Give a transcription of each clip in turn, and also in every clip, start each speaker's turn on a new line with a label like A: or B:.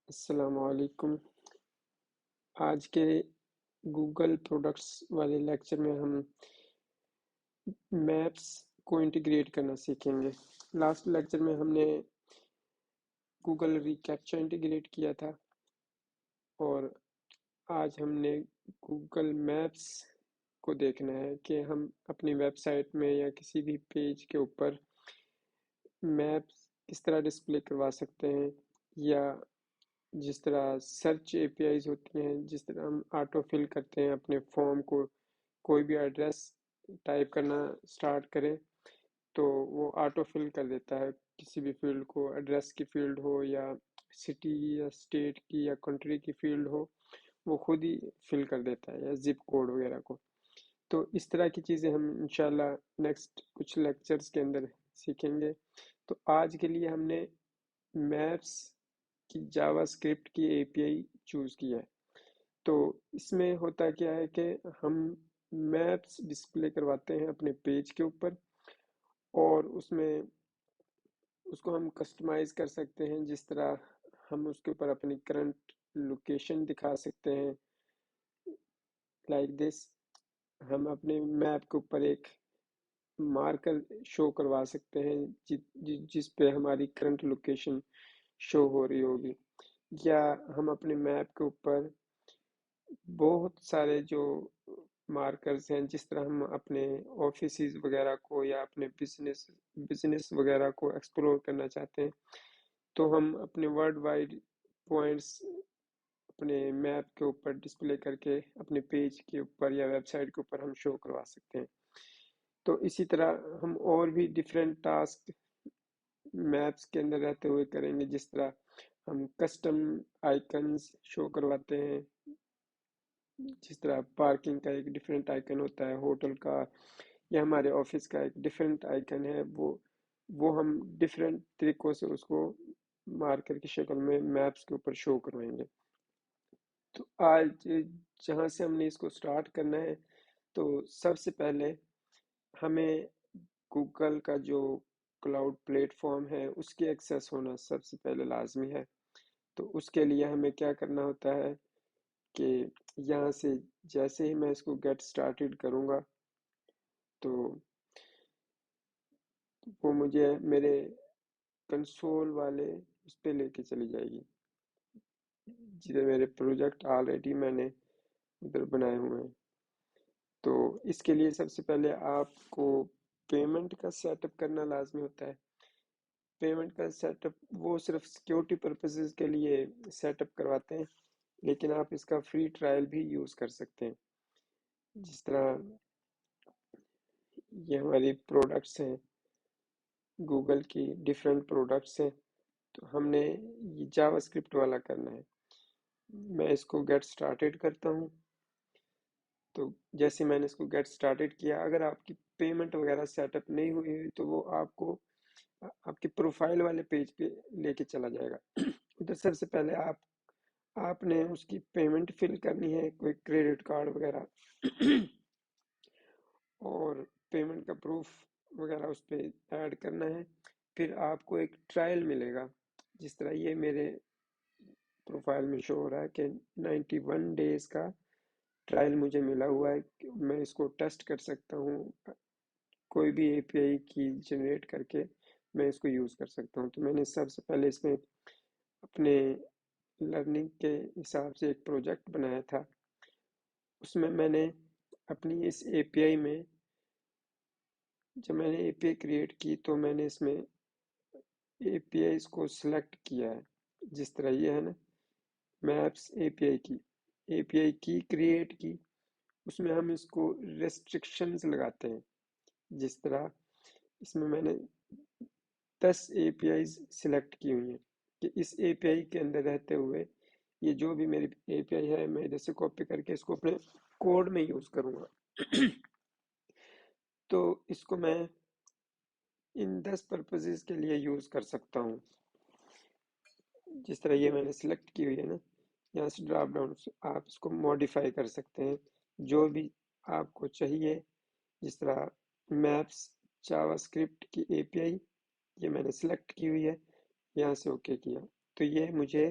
A: السلام علیکم۔ آج کے گوگل پروڈکٹس والے لیکچر میں ہم میپس کو انٹیگریٹ کرنا سیکھیں گے۔ لاسٹ لیکچر میں ہم نے گوگل ریکیپچا انٹیگریٹ کیا تھا اور آج ہم نے گوگل میپس کو دیکھنا ہے کہ ہم اپنی ویب سائٹ میں یا کسی بھی پیج کے اوپر میپس کس طرح ڈسپلے کروا سکتے ہیں، یا جس طرح سرچ اے پی آئیز ہوتی ہیں، جس طرح ہم آٹو فل کرتے ہیں اپنے فارم کو، کوئی بھی ایڈریس ٹائپ کرنا سٹارٹ کریں تو وہ آٹو فل کر دیتا ہے کسی بھی فیلڈ کو، ایڈریس کی فیلڈ ہو یا سٹی یا اسٹیٹ کی یا کنٹری کی فیلڈ ہو، وہ خود ہی فل کر دیتا ہے، یا زپ کوڈ وغیرہ کو۔ تو اس طرح کی چیزیں ہم انشاءاللہ نیکسٹ کچھ لیکچرز کے اندر سیکھیں گے۔ تو آج کے لیے ہم نے میپس کی جاوا اسکرپٹ کی اے پی آئی چوز کیا ہے۔ تو اس میں ہوتا کیا ہے کہ ہم میپس ڈسپلے کرواتے ہیں اپنے پیج کے اوپر، اور اس کو ہم کسٹمائز کر سکتے ہیں، جس طرح ہم اس کے اوپر اپنی کرنٹ لوکیشن دکھا سکتے ہیں، لائک دس۔ ہم اپنے میپ کے اوپر ایک مارکر شو کروا سکتے ہیں جس پہ ہماری کرنٹ لوکیشن شو ہو رہی ہوگی، یا ہم اپنے میپ کے اوپر بہت سارے جو مارکرز ہیں، جس طرح ہم اپنے آفیسز وغیرہ کو یا اپنے بزنس وغیرہ کو ایکسپلور کرنا چاہتے ہیں، تو ہم اپنے ورلڈ وائڈ پوائنٹس اپنے میپ کے اوپر ڈسپلے کر کے اپنے پیج کے اوپر یا ویب سائٹ کے اوپر ہم شو کروا سکتے ہیں۔ تو اسی طرح ہم اور بھی ڈیفرنٹ ٹاسک میپس کے اندر رہتے ہوئے کریں گے، جس طرح ہم کسٹم آئیکنز شو کرواتے ہیں، جس طرح پارکنگ کا ایک ڈیفرنٹ آئیکن ہوتا ہے، ہوٹل کا یا ہمارے آفس کا ایک ڈیفرنٹ آئیکن ہے، وہ ہم ڈیفرنٹ طریقوں سے اس کو مارکر کی شکل میں میپس کے اوپر شو کروائیں گے۔ تو آج جہاں سے ہم نے اس کو سٹارٹ کرنا ہے، تو سب سے پہلے ہمیں گوگل کا جو کلاؤڈ پلیٹ فارم ہے اس کی ایکسیس ہونا سب سے پہلے لازمی ہے۔ تو اس کے لیے ہمیں کیا کرنا ہوتا ہے کہ یہاں سے جیسے ہی میں اس کو گیٹ سٹارٹڈ کروں گا تو وہ مجھے میرے کنسول والے اس پہ لے کے چلی جائے گی، جدھر میرے پروجیکٹ آلریڈی میں نے ادھر بنائے ہوئے ہیں۔ تو اس کے لیے سب سے پہلے آپ کو پیمنٹ کا سیٹ اپ کرنا لازمی ہوتا ہے۔ پیمنٹ کا سیٹ اپ وہ صرف سیکیورٹی پرپسز کے لیے سیٹ اپ کرواتے ہیں، لیکن آپ اس کا فری ٹرائل بھی یوز کر سکتے ہیں۔ جس طرح یہ ہماری پروڈکٹس ہیں، گوگل کی ڈیفرنٹ پروڈکٹس ہیں، تو ہم نے یہ جاوا اسکرپٹ والا کرنا ہے۔ میں اس کو گیٹ سٹارٹڈ کرتا ہوں۔ تو جیسے میں نے اس کو گیٹ سٹارٹڈ کیا، اگر آپ کی پیمنٹ وغیرہ سیٹ اپ نہیں ہوئی ہوئی تو وہ آپ کو آپ کی پروفائل والے پیج پہ لے کے چلا جائے گا۔ ادھر سب سے پہلے آپ نے اس کی پیمنٹ فل کرنی ہے، کوئی کریڈٹ کارڈ وغیرہ، اور پیمنٹ کا پروف وغیرہ اس پہ ایڈ کرنا ہے۔ پھر آپ کو ایک ٹرائل ملے گا، جس طرح یہ میرے پروفائل میں شو ہو رہا ہے کہ 91 ڈیز کا ٹرائل مجھے ملا ہوا ہے کہ میں اس کو ٹیسٹ کر سکتا ہوں، کوئی بھی اے پی آئی کی جنریٹ کر کے میں اس کو یوز کر سکتا ہوں۔ تو میں نے سب سے پہلے اس میں اپنے لرننگ کے حساب سے ایک پروجیکٹ بنایا تھا، اس میں نے اپنی اس اے پی آئی میں جب میں نے اے پی آئی کریٹ کی تو میں نے اس میں اے پی آئیز کو سلیکٹ کیا ہے، جس طرح یہ ہے نا میپس اے پی آئی کی اے پی آئی کی کریٹ کی، اس میں ہم اس کو ریسٹرکشنز لگاتے ہیں۔ جس طرح اس میں نے 10 اے پی آئیز سلیکٹ کی ہوئی ہیں کہ اس اے پی آئی کے اندر رہتے ہوئے یہ جو بھی میری اے پی آئی ہے میں ادھر سے کاپی کر کے اس کو اپنے کوڈ میں یوز کروں گا۔ تو اس کو میں ان 10 پرپزز کے لیے یوز کر سکتا ہوں۔ جس طرح یہ میں نے سلیکٹ کی ہوئی ہے نا، یہاں سے ڈراپ ڈاؤن سے آپ اس کو موڈیفائی کر سکتے ہیں جو بھی آپ کو چاہیے۔ جس طرح میپس جاوا اسکرپٹ کی اے پی آئی یہ میں نے سلیکٹ کی ہوئی ہے، یہاں سے اوکے کیا تو یہ مجھے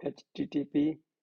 A: HTTP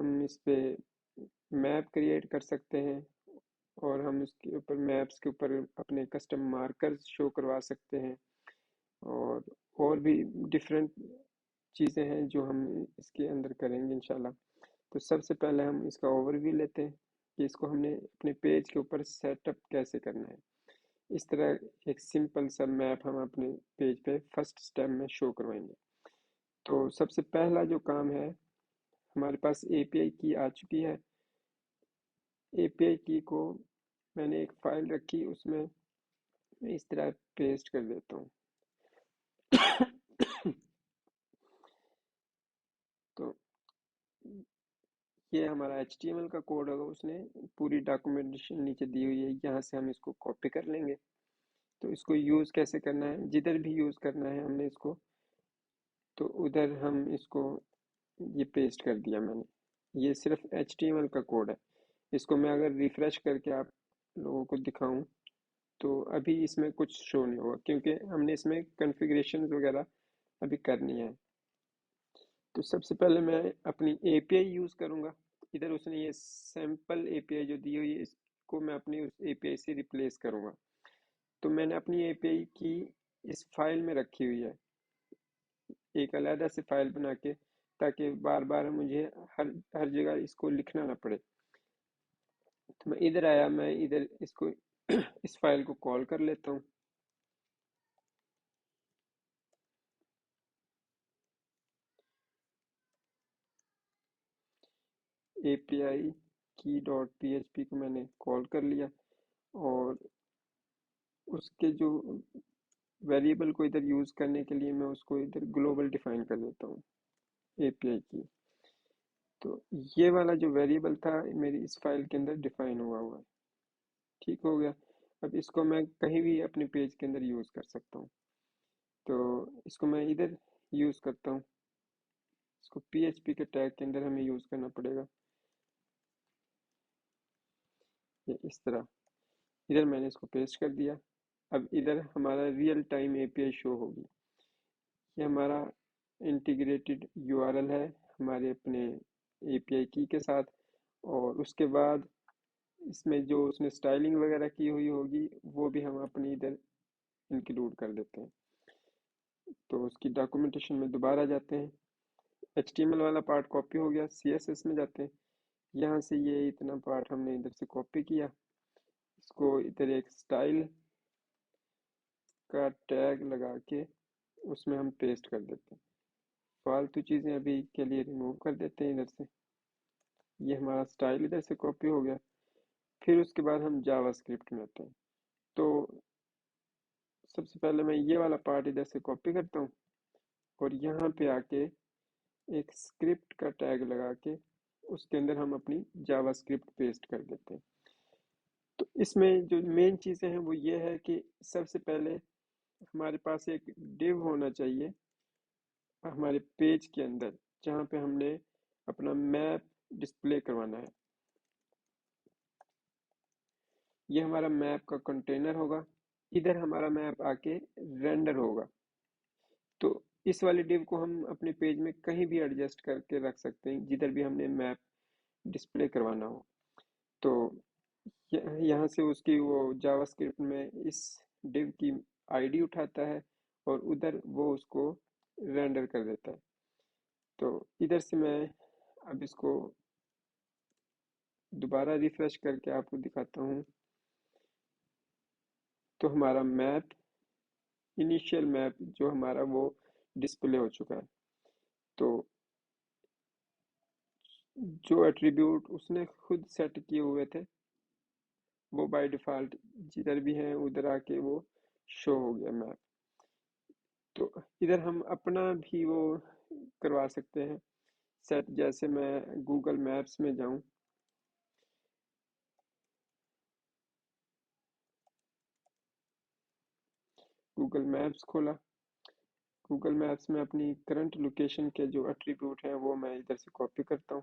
A: ہم اس پہ میپ کریٹ کر سکتے ہیں اور ہم اس کے اوپر میپس کے اوپر اپنے کسٹم مارکرز شو کروا سکتے ہیں اور بھی ڈفرینٹ چیزیں ہیں جو ہم اس کے اندر کریں گے انشاءاللہ۔ تو سب سے پہلے ہم اس کا اوور ویو لیتے ہیں کہ اس کو ہم نے اپنے پیج کے اوپر سیٹ اپ کیسے کرنا ہے۔ اس طرح ایک سمپل سا میپ ہم اپنے پیج پہ فرسٹ سٹیپ میں شو کروائیں گے۔ تو سب سے پہلا جو کام ہے، ہمارے پاس اے پی آئی کی آ چکی ہے۔ اے پی آئی کی کو میں نے ایک فائل رکھی، اس میں اس طرح پیسٹ کر دیتا ہوں۔ تو یہ ہمارا HTML کا کوڈ ہوگا، اس نے پوری ڈاکومنٹیشن نیچے دی ہوئی ہے، یہاں سے ہم اس کو کاپی کر لیں گے۔ تو اس کو یوز کیسے کرنا ہے، جدھر بھی یوز کرنا ہے ہم نے اس کو، تو ادھر ہم اس کو یہ پیسٹ کر دیا میں نے۔ یہ صرف HTML کا کوڈ ہے، اس کو میں اگر ریفریش کر کے آپ لوگوں کو دکھاؤں تو ابھی اس میں کچھ شو نہیں ہوگا، کیونکہ ہم نے اس میں کنفیگریشن وغیرہ ابھی کرنی ہے۔ تو سب سے پہلے میں اپنی اے پی آئی یوز کروں گا۔ ادھر اس نے یہ سیمپل اے پی آئی جو دی ہوئی ہے، اس کو میں اپنی اس اے پی آئی سے ریپلیس کروں گا۔ تو میں نے اپنی اے پی آئی کی اس فائل میں رکھی ہوئی ہے، ایک علیحدہ سے فائل بنا کے، تاکہ بار بار مجھے ہر جگہ اس کو لکھنا نہ پڑے۔ تو میں ادھر آیا، میں ادھر اس کو اس فائل کو کال کر لیتا ہوں۔ اے پی آئی کی ڈاٹ پی ایچ پی کو میں نے کال کر لیا، اور اس کے جو ویریبل کو ادھر یوز کرنے کے لیے میں اس کو ادھر گلوبل ڈیفائن کر دیتا ہوں اے پی آئی کی۔ تو یہ والا جو ویریبل تھا میری اس فائل کے اندر ڈیفائن ہوا ہے، ٹھیک ہو گیا۔ اب اس کو میں کہیں بھی اپنے پیج کے اندر یوز کر سکتا ہوں۔ تو اس کو میں ادھر یوز کرتا ہوں، اس کو پی ایچ پی کے ٹیگ کے اندر ہمیں یوز کرنا پڑے گا، یہ اس طرح۔ ادھر میں نے اس کو پیسٹ کر دیا۔ اب ادھر ہمارا ریئل ٹائم اے پی آئی شو ہوگی۔ یہ ہمارا انٹیگریٹڈ یو آر ایل ہے ہمارے اپنے اے پی آئی کی کے ساتھ، اور اس کے بعد اس میں جو اس نے سٹائلنگ وغیرہ کی ہوئی ہوگی وہ بھی ہم اپنی ادھر انکلوڈ کر دیتے ہیں۔ تو اس کی ڈاکومنٹیشن میں دوبارہ جاتے ہیں، ایچ ٹی ایم ایل والا پارٹ کاپی ہو گیا، سی ایس ایس میں جاتے ہیں، یہاں سے یہ اتنا پارٹ ہم نے ادھر سے کاپی کیا، اس کو ادھر ایک سٹائل کا ٹیگ لگا کے اس میں ہم پیسٹ کر دیتے ہیں۔ فالتو چیزیں ابھی کے لیے ریموو کر دیتے ہیں ادھر سے۔ یہ ہمارا سٹائل ادھر سے کاپی ہو گیا۔ پھر اس کے بعد ہم جاوا اسکرپٹ میں آتے ہیں۔ تو سب سے پہلے میں یہ والا پارٹ ادھر سے کاپی کرتا ہوں، اور یہاں پہ آ کے ایک اسکرپٹ کا ٹیگ لگا کے اس کے اندر ہم اپنی جاوا اسکرپٹ پیسٹ کر دیتے ہیں۔ تو اس میں جو مین چیزیں ہیں وہ یہ ہے کہ سب سے پہلے ہمارے پاس ایک ڈیو ہونا چاہیے ہمارے پیج کے اندر، جہاں پہ ہم نے اپنا میپ ڈسپلے کروانا ہے۔ یہ ہمارا میپ کا کنٹینر ہوگا، ادھر ہمارا میپ آ کے رینڈر ہوگا۔ تو اس والی ڈیو کو ہم اپنے پیج میں کہیں بھی ایڈجسٹ کر کے رکھ سکتے ہیں، جدھر بھی ہم نے میپ ڈسپلے کروانا ہو۔ تو یہاں سے اس کی وہ جاوا اسکرپٹ میں اس ڈیو کی آئی ڈی اٹھاتا ہے، اور ادھر وہ اس کو رینڈر کر دیتا ہے۔ تو ادھر سے میں اب اس کو دوبارہ ریفریش کر کے آپ کو دکھاتا ہوں۔ تو ہمارا میپ، انیشیل میپ جو ہمارا وہ ڈسپلے ہو چکا ہے۔ تو جو ایٹریبیوٹ اس نے خود سیٹ کیے ہوئے تھے وہ بائی ڈیفالٹ جدھر بھی ہیں ادھر آ کے وہ شو ہو گیا میپ۔ تو ادھر ہم اپنا بھی وہ کروا سکتے ہیں سیٹ، جیسے میں گوگل میپس میں جاؤں، گوگل میپس کھولا، گوگل میپس میں اپنی کرنٹ لوکیشن کے جو ایٹریبیوٹ ہیں وہ میں ادھر سے کاپی کرتا ہوں۔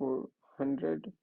A: 400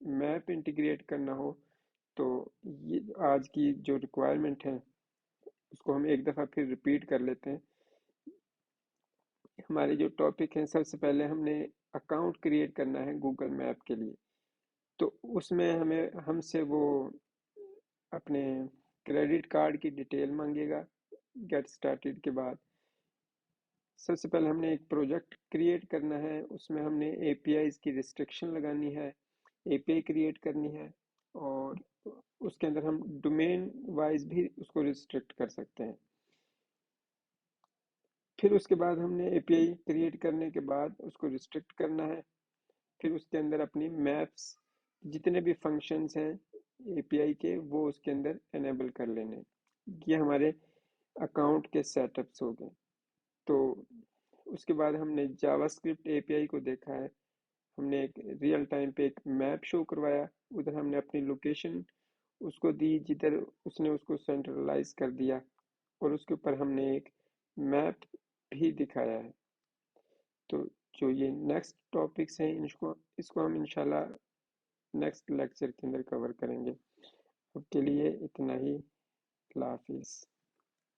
A: میپ انٹیگریٹ کرنا ہو تو یہ آج کی جو ریکوائرمنٹ ہے اس کو ہم ایک دفعہ پھر ریپیٹ کر لیتے ہیں. ہمارے جو ٹاپک ہیں، سب سے پہلے ہم نے اکاؤنٹ کریٹ کرنا ہے گوگل میپ کے لیے. تو اس میں ہم سے وہ اپنے کریڈٹ کارڈ کی ڈیٹیل مانگے گا. گیٹ اسٹارٹیڈ کے بعد سب سے پہلے ہم نے ایک پروجیکٹ کریٹ کرنا ہے. اس میں ہم نے اے پی آئیز کی ریسٹرکشن لگانی ہے، اے پی آئی کریٹ کرنی ہے، اور اس کے اندر ہم ڈومین وائز بھی اس کو ریسٹرکٹ کر سکتے ہیں. پھر اس کے بعد ہم نے اے پی آئی کریٹ کرنے کے بعد اس کو ریسٹرکٹ کرنا ہے. پھر اس کے اندر اپنی میپس جتنے بھی فنکشنز ہیں اے پی آئی کے وہ اس کے اندر انیبل کر لینے. یہ ہمارے اکاؤنٹ کے سیٹ اپس ہو گئے. تو اس کے بعد ہم نے جاوا اسکرپٹ اے پی آئی کو دیکھا ہے. ہم نے ایک ریئل ٹائم پہ ایک میپ شو کروایا. ادھر ہم نے اپنی لوکیشن اس کو دی جدھر اس نے اس کو سینٹرلائز کر دیا، اور اس کے اوپر ہم نے ایک میپ بھی دکھایا ہے. تو جو یہ نیکسٹ ٹاپکس ہیں اس کو ہم انشاءاللہ نیکسٹ لیکچر کے اندر کور کریں گے. اب کے لیے اتنا ہی. اللہ حافظ.